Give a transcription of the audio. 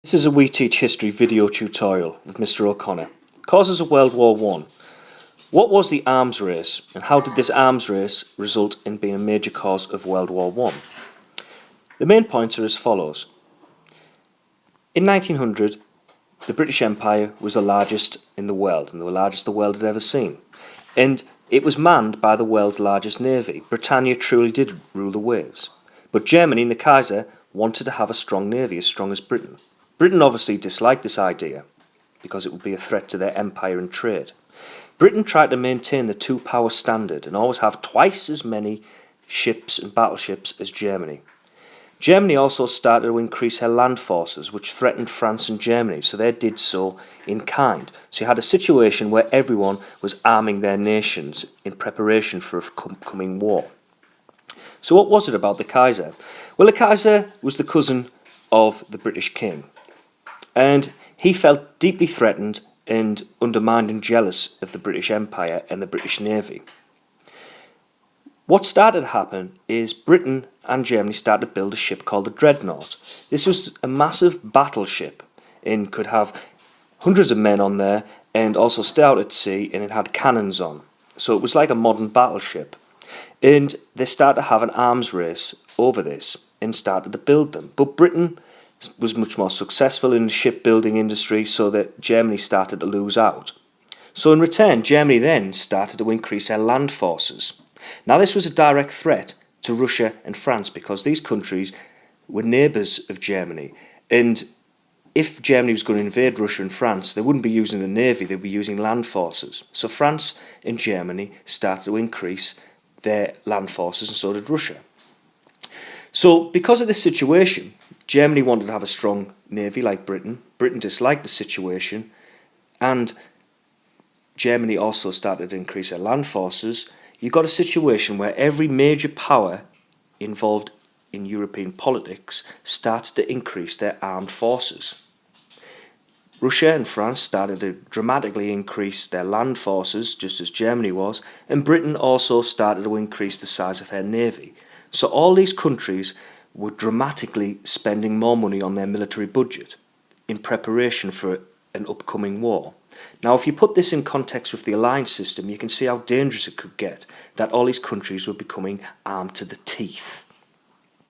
This is a We Teach History video tutorial with Mr. O'Connor. Causes of World War I. What was the arms race and how did this arms race result in being a major cause of World War I? The main points are as follows. In 1900, the British Empire was the largest in the world, and the largest the world had ever seen. And it was manned by the world's largest navy. Britannia truly did rule the waves. But Germany and the Kaiser wanted to have a strong navy, as strong as Britain. Britain obviously disliked this idea because it would be a threat to their empire and trade. Britain tried to maintain the two-power standard and always have twice as many ships and battleships as Germany. Germany also started to increase her land forces, which threatened France and Germany, so they did so in kind. So you had a situation where everyone was arming their nations in preparation for a coming war. So what was it about the Kaiser? Well, the Kaiser was the cousin of the British king, and he felt deeply threatened and undermined and jealous of the British Empire and the British Navy. What started to happen is Britain and Germany started to build a ship called the Dreadnought. This was a massive battleship and could have hundreds of men on there and also stay out at sea, and it had cannons on. So it was like a modern battleship. And they started to have an arms race over this and started to build them. But Britain was much more successful in the shipbuilding industry, so that Germany started to lose out. So in return, Germany then started to increase their land forces. Now this was a direct threat to Russia and France because these countries were neighbours of Germany, and if Germany was going to invade Russia and France, they wouldn't be using the navy, they'd be using land forces. So France and Germany started to increase their land forces, and so did Russia. So because of this situation, Germany wanted to have a strong navy like Britain. Britain disliked the situation, and Germany also started to increase their land forces. You got a situation where every major power involved in European politics started to increase their armed forces. Russia and France started to dramatically increase their land forces, just as Germany was, and Britain also started to increase the size of her navy. So all these countries were dramatically spending more money on their military budget in preparation for an upcoming war. Now, if you put this in context with the alliance system, you can see how dangerous it could get, that all these countries were becoming armed to the teeth.